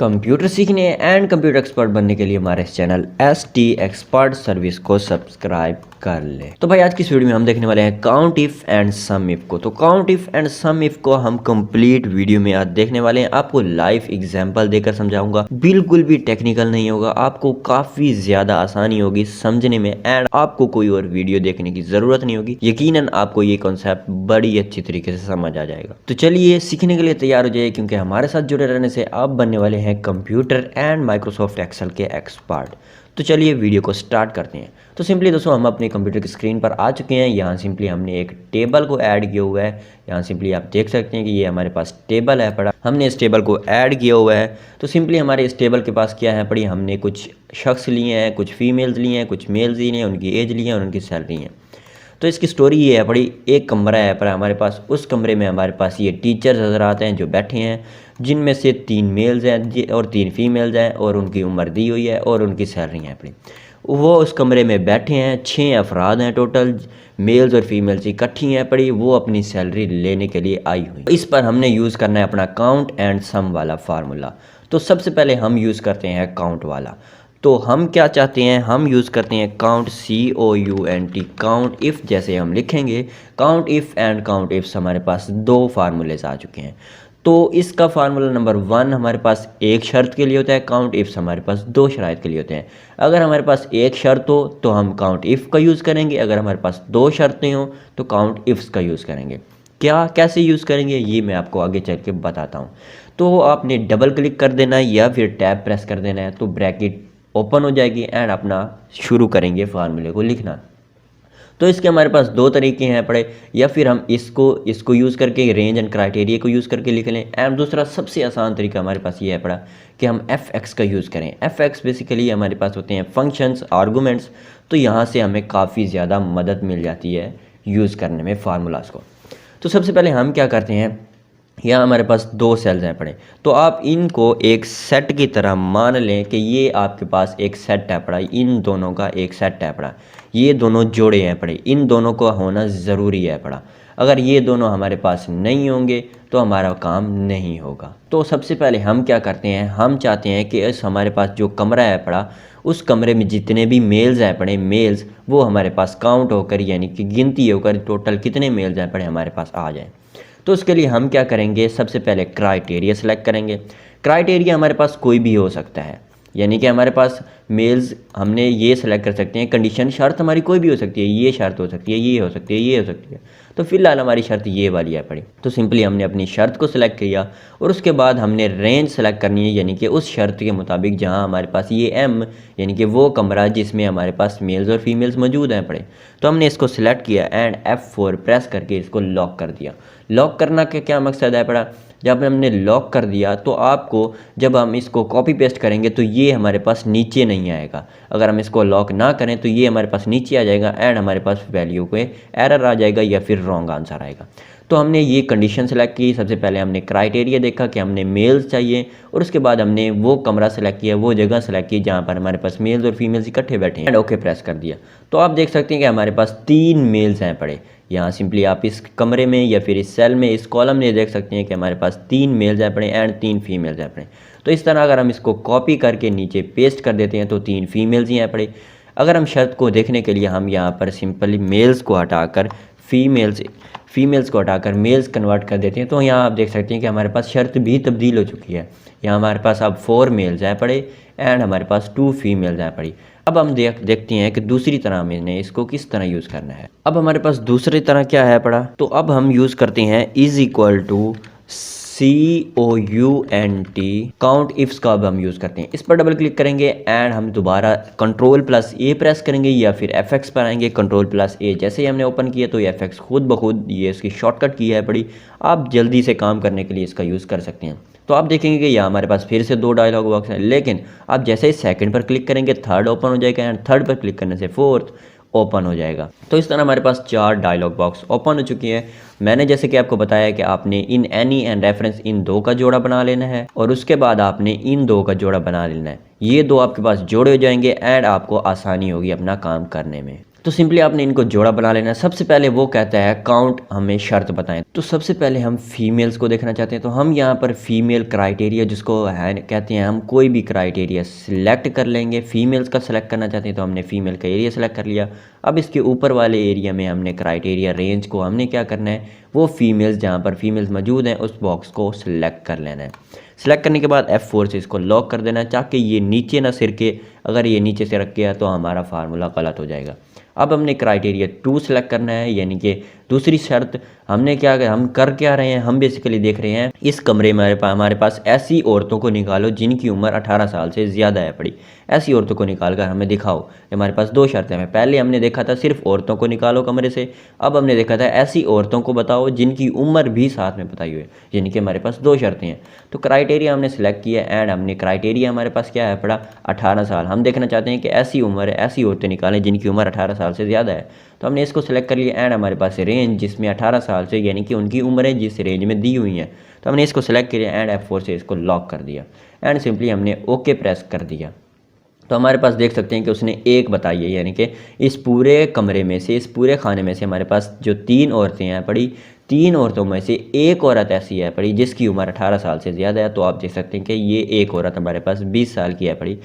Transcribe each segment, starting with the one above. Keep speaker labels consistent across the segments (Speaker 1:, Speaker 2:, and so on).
Speaker 1: Computer सीखने and computer expert बनने के लिए हमारे इस चैनल ST एक्सपर्ट सर्विस को सब्सक्राइब कर ले। तो भाई आज की इस वीडियो में हम देखने वाले हैं count if and sum if को। तो count if and sum if को हम कंप्लीट वीडियो में आज देखने वाले हैं। आपको लाइव एग्जांपल देकर समझाऊंगा, बिल्कुल भी टेक्निकल नहीं होगा, आपको काफी ज्यादा आसानी होगी समझने में एंड आपको कोई और वीडियो देखने की जरूरत नहीं होगी। यकीनन आपको ये कॉन्सेप्ट बड़ी अच्छी तरीके से समझ आ जाएगा। तो चलिए सीखने के लिए तैयार हो जाइए, क्योंकि हमारे साथ जुड़े रहने से आप बनने वाले हैं कंप्यूटर एंड माइक्रोसॉफ्ट एक्सेल के एक्सपर्ट। तो चलिए वीडियो को स्टार्ट करते हैं। तो सिंपली दोस्तों हम अपने कंप्यूटर की स्क्रीन पर आ चुके हैं। यहाँ सिंपली हमने एक टेबल को ऐड किया हुआ है। यहाँ सिंपली आप देख सकते हैं कि ये हमारे पास टेबल है पड़ा, हमने इस टेबल को ऐड किया हुआ है। तो सिंपली हमारे इस टेबल के पास क्या है पड़ी, हमने कुछ शख्स लिए हैं, कुछ फीमेल्स लिए हैं, कुछ मेल्स लिए हैं, उनकी एज ली है और उनकी सैलरी है। तो इसकी स्टोरी ये है पड़ी, एक कमरा है पर हमारे पास, उस कमरे में हमारे पास ये टीचर्स नज़र आते हैं जो बैठे हैं, जिनमें से 3 मेल्स हैं और 3 फीमेल्स हैं और उनकी उम्र दी हुई है और उनकी सैलरी है पड़ी। वो उस कमरे में बैठे हैं, 6 अफराद हैं टोटल, मेल्स और फीमेल्स इकट्ठी हैं पड़ी, वो अपनी सैलरी लेने के लिए आई हुई। इस पर हमने यूज़ करना है अपना काउंट एंड सम वाला फार्मूला। तो सबसे पहले हम यूज़ करते हैं काउंट वाला। तो हम क्या चाहते हैं, हम यूज़ करते हैं काउंट COUNT, काउंट इफ़। जैसे हम लिखेंगे count if and count ifs, हमारे पास 2 फार्मूलेस आ चुके हैं। तो इसका फार्मूला नंबर 1 हमारे पास एक शर्त के लिए होता है, काउंट इफ्स हमारे पास 2 शराइत के लिए होते हैं। अगर हमारे पास एक शर्त हो तो हम काउंट इफ़ का यूज़ करेंगे, अगर हमारे पास 2 शर्तें हो तो काउंट इफ्स का यूज़ करेंगे। कैसे यूज़ करेंगे ये मैं आपको आगे चल के बताता हूँ। तो आपने डबल क्लिक कर देना है या फिर टैब प्रेस कर देना है, तो ब्रैकेट ओपन हो जाएगी एंड अपना शुरू करेंगे फार्मूले को लिखना। तो इसके हमारे पास 2 तरीके हैं पड़े, या फिर हम इसको यूज़ करके रेंज एंड क्राइटेरिया को यूज़ करके लिख लें, एंड दूसरा सबसे आसान तरीका हमारे पास ये है पड़ा कि हम FX का यूज़ करें। FX बेसिकली हमारे पास होते हैं फंक्शंस, आर्गूमेंट्स। तो यहाँ से हमें काफ़ी ज़्यादा मदद मिल जाती है यूज़ करने में फार्मूलाज को। तो सबसे पहले हम क्या करते हैं, यहाँ हमारे पास 2 सेल्स हैं पड़े, तो आप इनको एक सेट की तरह मान लें कि ये आपके पास एक सेट है पड़ा, इन दोनों का एक सेट है पड़ा, ये दोनों जोड़े हैं पड़े, इन दोनों को होना ज़रूरी है पड़ा। अगर ये दोनों हमारे पास नहीं होंगे तो हमारा काम नहीं होगा। तो सबसे पहले हम क्या करते हैं, हम चाहते हैं कि इस हमारे पास जो कमरा है पड़ा, उस कमरे में जितने भी मेल्स हैं पड़े, मेल्स वो हमारे पास काउंट होकर यानी कि गिनती होकर टोटल कितने मेल्स हैं पड़े हमारे पास आ जाए। तो उसके लिए हम क्या करेंगे, सबसे पहले क्राइटेरिया सेलेक्ट करेंगे। क्राइटेरिया हमारे पास कोई भी हो सकता है, यानी कि हमारे पास मेल्स हमने ये सेलेक्ट कर सकते हैं। कंडीशन शर्त हमारी कोई भी हो सकती है, ये शर्त हो सकती है, ये हो सकती है, ये हो सकती है। तो फिलहाल हमारी शर्त ये वाली है पड़ी। तो सिंपली हमने अपनी शर्त को सिलेक्ट किया और उसके बाद हमने रेंज सेलेक्ट करनी है, यानी कि उस शर्त के मुताबिक जहाँ हमारे पास ये M यानी कि वो कमरा जिसमें हमारे पास मेल्स और फीमेल्स मौजूद हैं पड़े। तो हमने इसको सिलेक्ट किया एंड F4 प्रेस करके इसको लॉक कर दिया। लॉक करना का क्या मकसद है पड़ा, जब हमने लॉक कर दिया तो आपको जब हम इसको कॉपी पेस्ट करेंगे तो ये हमारे पास नीचे नहीं आएगा। अगर हम इसको लॉक ना करें तो ये हमारे पास नीचे आ जाएगा एंड हमारे पास वैल्यू पे एरर आ जाएगा या फिर रॉन्ग आंसर आएगा। तो हमने ये कंडीशन सेलेक्ट की। सबसे पहले हमने क्राइटेरिया देखा कि हमने मेल्स चाहिए और उसके बाद हमने वो कमरा सेलेक्ट किया, वो जगह सेलेक्ट की जहाँ पर हमारे पास मेल्स और फीमेल्स इकट्ठे बैठे हैं एंड ओके प्रेस कर दिया। तो आप देख सकते हैं कि हमारे पास 3 मेल्स हैं पड़े। यहाँ सिंपली आप इस कमरे में या फिर इस सेल में, इस कॉलम में देख सकते हैं कि हमारे पास 3 मेल्स हैं पड़े एंड 3 फीमेल्स हैं पड़े। तो इस तरह अगर हम इसको कॉपी करके नीचे पेस्ट कर देते हैं तो 3 फीमेल्स ही हैं पड़े। अगर हम शर्त को देखने के लिए हम यहाँ पर सिंपली मेल्स को हटाकर फीमेल्स को हटाकर मेल्स कन्वर्ट कर देते हैं, तो यहाँ आप देख सकते हैं कि हमारे पास शर्त भी तब्दील हो चुकी है। यहाँ हमारे पास अब 4 मेल्स हैं पड़े एंड हमारे पास 2 फीमेल्स हैं पड़ी। अब हम देखते हैं कि दूसरी तरह हमने इसको किस तरह यूज़ करना है। अब हमारे पास दूसरी तरह क्या है पड़ा, तो अब हम यूज़ करते हैं = COUNT, काउंट इफ्स का अब हम यूज़ करते हैं। इस पर डबल क्लिक करेंगे एंड हम दोबारा Ctrl+A प्रेस करेंगे या फिर FX पर आएंगे। Ctrl+A जैसे ही हमने ओपन किया तो ये FX खुद ब खुद ये इसकी शॉर्टकट की है पड़ी, आप जल्दी से काम करने के लिए इसका यूज़ कर सकते हैं। तो आप देखेंगे कि यहाँ हमारे पास फिर से 2 डायलॉग बॉक्स हैं, लेकिन आप जैसे ही सेकंड पर क्लिक करेंगे 3rd ओपन हो जाएगा एंड 3rd पर क्लिक करने से 4th ओपन हो जाएगा। तो इस तरह हमारे पास 4 डायलॉग बॉक्स ओपन हो चुकी है। मैंने जैसे कि आपको बताया कि आपने in any and reference in 2 का जोड़ा बना लेना है और उसके बाद आपने इन 2 का जोड़ा बना लेना है। ये 2 आपके पास जोड़े हो जाएंगे एंड आपको आसानी होगी अपना काम करने में। तो सिंपली आपने इनको जोड़ा बना लेना है। सबसे पहले वो कहता है काउंट, हमें शर्त बताएं। तो सबसे पहले हम फीमेल्स को देखना चाहते हैं, तो हम यहाँ पर फीमेल क्राइटेरिया जिसको है कहते हैं, हम कोई भी क्राइटेरिया सिलेक्ट कर लेंगे। फीमेल्स का सिलेक्ट करना चाहते हैं तो हमने फीमेल का एरिया सेलेक्ट कर लिया। अब इसके ऊपर वाले एरिया में हमने क्राइटेरिया रेंज को हमने क्या करना है, वो फीमेल्स जहाँ पर फीमेल्स मौजूद हैं उस बॉक्स को सिलेक्ट कर लेना है। सिलेक्ट करने के बाद F4 से इसको लॉक कर देना है ताकि ये नीचे ना सिरके। अगर ये नीचे से रख गया तो हमारा फार्मूला गलत हो जाएगा। अब हमने क्राइटेरिया 2 सेलेक्ट करना है, यानी कि दूसरी शर्त हमने हम कर क्या रहे हैं, हम बेसिकली देख रहे हैं इस कमरे में हमारे पास ऐसी औरतों को निकालो जिनकी उम्र 18 साल से ज़्यादा है पड़ी। ऐसी औरतों को निकाल कर हमें दिखाओ। हमारे पास 2 शर्तें हैं। पहले हमने देखा था सिर्फ औरतों को निकालो कमरे से, अब हमने देखा था ऐसी औरतों को बताओ जिनकी उम्र भी साथ में बताई हुई है, यानी कि हमारे पास 2 शर्तें हैं। तो क्राइटेरिया हमने सेलेक्ट किया एंड हमने क्राइटेरिया हमारे पास क्या है पड़ा, 18 साल। हम देखना चाहते हैं कि ऐसी उम्र है, ऐसी औरतें निकालें जिनकी उम्र 18 साल से ज़्यादा है। तो हमने इसको सेलेक्ट कर लिया एंड हमारे पास रेंज जिसमें 18 साल से यानी कि उनकी उम्रें जिस रेंज में दी हुई हैं, तो हमने इसको सेलेक्ट किया एंड F4 से इसको लॉक कर दिया एंड सिंपली हमने ओके प्रेस कर दिया। तो हमारे पास देख सकते हैं कि उसने 1 बताई है, यानी कि इस पूरे कमरे में से, इस पूरे खाने में से हमारे पास जो 3 औरतें हैं पड़ी, 3 औरतों में से 1 औरत ऐसी है पड़ी जिसकी उम्र 18 साल से ज़्यादा है। तो आप देख सकते हैं कि ये 1 औरत हमारे पास 20 साल की है पड़ी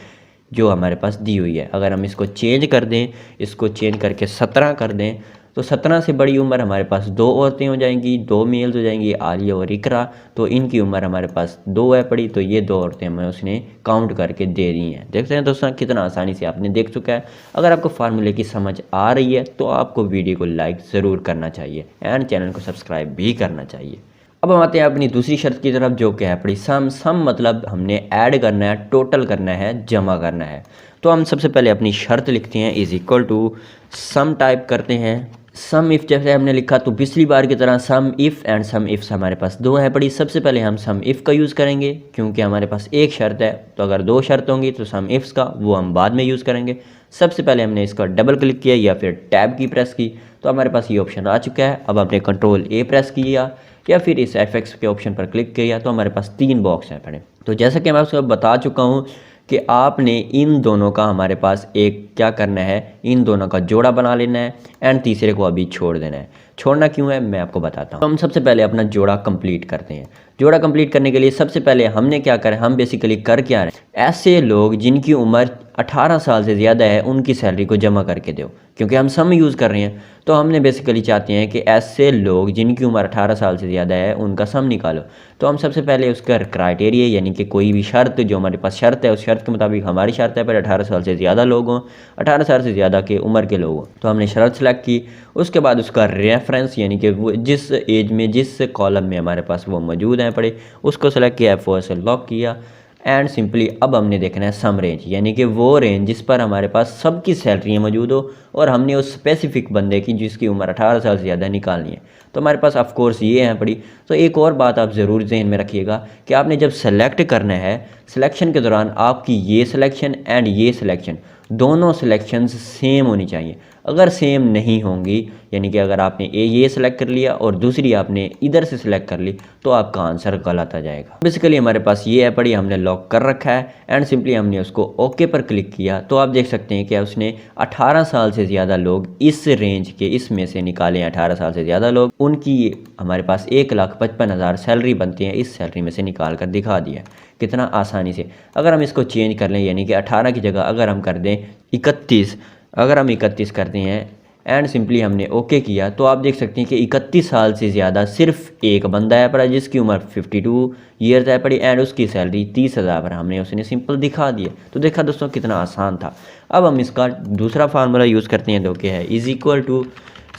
Speaker 1: जो हमारे पास दी हुई है। अगर हम इसको चेंज कर दें, इसको चेंज करके 17 कर दें, तो 17 से बड़ी उम्र हमारे पास 2 औरतें हो जाएंगी, 2 मेल्स हो जाएंगी, आलिया और इकरा। तो इनकी उम्र हमारे पास 2 है पड़ी, तो ये 2 औरतें हमें उसने काउंट करके दे दी हैं। देखते हैं दोस्तों कितना आसानी से आपने देख चुका है। अगर आपको फार्मूले की समझ आ रही है तो आपको वीडियो को लाइक ज़रूर करना चाहिए एंड चैनल को सब्सक्राइब भी करना चाहिए। अब हम आते हैं अपनी दूसरी शर्त की तरफ जो क्या है पड़ी सम मतलब हमने ऐड करना है, टोटल करना है, जमा करना है। तो हम सबसे पहले अपनी शर्त लिखते हैं is equal to sum type करते हैं। सम इफ़ जैसे हमने लिखा तो पिछली बार की तरह sum if and sum ifs हमारे पास 2 है पड़ी। सबसे पहले हम सम इफ़ का यूज़ करेंगे क्योंकि हमारे पास 1 शर्त है, तो अगर 2 शर्त होंगी तो सम इफ़्स का वो हम बाद में यूज़ करेंगे। सबसे पहले हमने इसका डबल क्लिक किया या फिर टैब की प्रेस की, तो हमारे पास ये ऑप्शन आ चुका है। अब हमने Ctrl+A प्रेस किया या फिर इस FX के ऑप्शन पर क्लिक किया तो हमारे पास 3 बॉक्स हैं पड़े। तो जैसा कि मैं आपको बता चुका हूँ कि आपने इन दोनों का हमारे पास एक क्या करना है, इन दोनों का जोड़ा बना लेना है एंड तीसरे को अभी छोड़ देना है। छोड़ना क्यों है मैं आपको बताता हूँ। तो हम सबसे पहले अपना जोड़ा कंप्लीट करते हैं। जोड़ा कंप्लीट करने के लिए सबसे पहले हमने क्या करें, हम बेसिकली कर क्या रहे हैं, ऐसे लोग जिनकी उम्र 18 साल से ज़्यादा है उनकी सैलरी को जमा करके दो। क्योंकि हम सम यूज़ कर रहे हैं तो हमने बेसिकली चाहते हैं कि ऐसे लोग जिनकी उम्र 18 साल से ज़्यादा है उनका सम निकालो। तो हम सबसे पहले उसका क्राइटेरिया यानी कि कोई भी शर्त जो हमारे पास शर्त है उस शर्त के मुताबिक हमारी शर्त है पर 18 साल से ज़्यादा लोग हों, 18 साल से ज़्यादा के उम्र के लोग हों। तो हमने शर्त सेलेक्ट की। उसके बाद उसका रेफरेंस यानी कि वो जिस एज में जिस कॉलम में हमारे पास वो मौजूद हैं पड़े उसको सेलेक्ट किया, F4 से लॉक किया एंड सिंपली अब हमने देखना है सम रेंज यानी कि वो रेंज जिस पर हमारे पास सबकी सैलरियाँ मौजूद हो और हमने उस स्पेसिफिक बंदे की जिसकी उम्र 18 साल से ज़्यादा निकालनी है। तो हमारे पास ऑफ कोर्स ये हैं पड़ी। तो एक और बात आप ज़रूर जहन में रखिएगा कि आपने जब सेलेक्ट करना है, सिलेक्शन के दौरान आपकी ये सिलेक्शन एंड ये सिलेक्शन दोनों सिलेक्शंस सेम होनी चाहिए। अगर सेम नहीं होंगी यानी कि अगर आपने ये सिलेक्ट कर लिया और दूसरी आपने इधर से सिलेक्ट कर ली तो आपका आंसर गलत आ जाएगा। बेसिकली हमारे पास ये है पड़ी, हमने लॉक कर रखा है एंड सिंपली हमने उसको ओके पर क्लिक किया तो आप देख सकते हैं कि उसने 18 साल से ज़्यादा लोग इस रेंज के इसमें से निकाले हैं। 18 साल से ज़्यादा लोग उनकी हमारे पास 1,55,000 सैलरी बनती है, इस सैलरी में से निकाल कर दिखा दिया कितना आसानी से। अगर हम इसको चेंज कर लें यानी कि 18 की जगह अगर हम कर दें 31, अगर हम 31 करते हैं एंड सिंपली हमने ओके किया तो आप देख सकते हैं कि 31 साल से ज़्यादा सिर्फ एक बंदा है पड़ा जिसकी उम्र 52 ईयर्स है पड़ी एंड उसकी सैलरी 30,000 पर हमने उसने सिंपल दिखा दिया। तो देखा दोस्तों कितना आसान था। अब हम इसका दूसरा फार्मूला यूज़ करते हैं जो कि है is equal to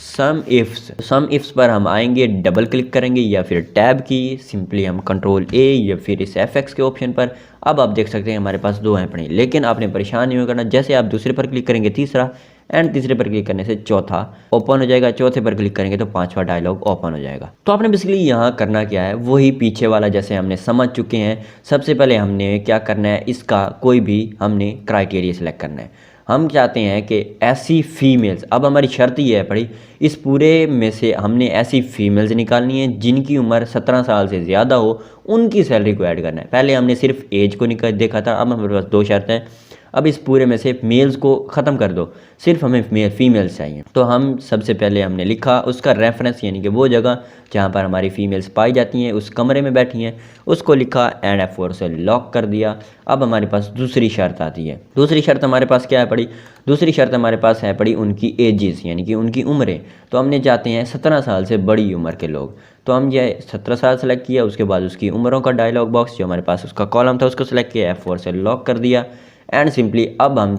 Speaker 1: sum ifs. Sum ifs पर हम आएंगे, डबल क्लिक करेंगे या फिर टैब की, सिंपली हम Ctrl+A या फिर इस FX के ऑप्शन पर। अब आप देख सकते हैं हमारे पास 2 हैं पड़े, लेकिन आपने परेशान नहीं करना। जैसे आप दूसरे पर क्लिक करेंगे तीसरा एंड तीसरे पर क्लिक करने से चौथा ओपन हो जाएगा, चौथे पर क्लिक करेंगे तो 5वां डायलॉग ओपन हो जाएगा। तो आपने बेसिकली यहाँ करना क्या है वही पीछे वाला जैसे हमने समझ चुके हैं। सबसे पहले हमने क्या करना है, इसका कोई भी हमने क्राइटेरिया सेलेक्ट करना है। हम चाहते हैं कि ऐसी फीमेल्स, अब हमारी शर्त ये है पड़ी इस पूरे में से हमने ऐसी फीमेल्स निकालनी है जिनकी उम्र 17 साल से ज़्यादा हो, उनकी सैलरी को ऐड करना है। पहले हमने सिर्फ एज को देखा था, अब हमारे पास 2 शर्तें हैं। अब इस पूरे में से मेल्स को ख़त्म कर दो, सिर्फ हमें फीमेल्स चाहिए। तो हम सबसे पहले हमने लिखा उसका रेफरेंस, यानी कि वो जगह जहाँ पर हमारी फीमेल्स पाई जाती हैं, उस कमरे में बैठी हैं, उसको लिखा एंड F4 से लॉक कर दिया। अब हमारे पास दूसरी शर्त आती है। दूसरी शर्त हमारे पास क्या है पड़ी? दूसरी शर्त हमारे पास है पड़ी उनकी एजेस, यानी कि उनकी उम्रें। तो हमने जाते हैं 17 साल से बड़ी उम्र के लोग, तो हम ये 17 साल सेलेक्ट किया, उसके बाद उसकी उम्रों का डायलॉग बॉक्स जो हमारे पास उसका कॉलम था उसको सेलेक्ट किया, F4 से लॉक कर दिया एंड सिंपली अब हम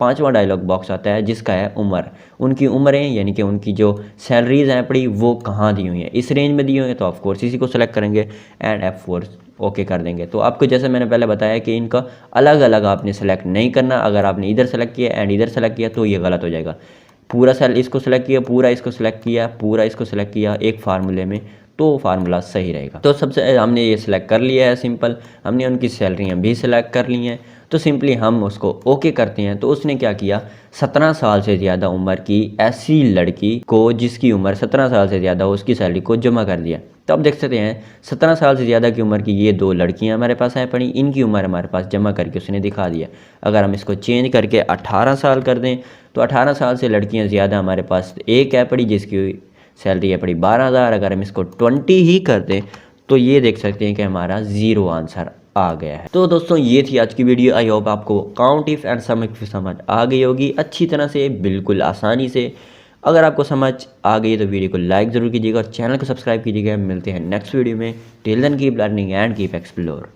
Speaker 1: पांचवा डायलॉग बॉक्स आता है जिसका है उम्र। उनकी उम्रें यानी कि उनकी जो सैलरीज हैं पड़ी वो कहाँ दी हुई हैं, इस रेंज में दी हुई हैं, तो ऑफकोर्स इसी को सेलेक्ट करेंगे एंड F4 ओके कर देंगे। तो आपको जैसे मैंने पहले बताया कि इनका अलग अलग आपने सेलेक्ट नहीं करना। अगर आपने इधर सेलेक्ट किया एंड इधर सेलेक्ट किया तो ये गलत हो जाएगा। पूरा सेल इसको सेलेक्ट किया, पूरा इसको सेलेक्ट किया, पूरा इसको सेलेक्ट किया एक फार्मूले में, तो फार्मूला सही रहेगा। तो सबसे हमने ये सिलेक्ट कर लिया है सिंपल, हमने उनकी सैलरियाँ भी सिलेक्ट कर ली हैं, तो सिंपली हम उसको ओके करते हैं। तो उसने क्या किया, 17 साल से ज़्यादा उम्र की ऐसी लड़की को जिसकी उम्र 17 साल से ज़्यादा हो उसकी सैलरी को जमा कर दिया। तो अब देख सकते हैं 17 साल से ज़्यादा की उम्र की ये दो लड़कियां हमारे पास हैं पड़ी, इनकी उम्र हमारे पास जमा करके उसने दिखा दिया। अगर हम इसको चेंज करके 18 साल कर दें तो 18 साल से लड़कियां ज़्यादा हमारे पास एक है पड़ी जिसकी सैलरी है पड़ी 12,000। अगर हम इसको 20 ही कर दें तो ये देख सकते हैं कि हमारा ज़ीरो आंसर आ गया है। तो दोस्तों ये थी आज की वीडियो। आई होप आपको count if and sum if समझ आ गई होगी अच्छी तरह से, बिल्कुल आसानी से। अगर आपको समझ आ गई तो वीडियो को लाइक ज़रूर कीजिएगा और चैनल को सब्सक्राइब कीजिएगा। मिलते हैं नेक्स्ट वीडियो में। Till then keep learning and keep explore.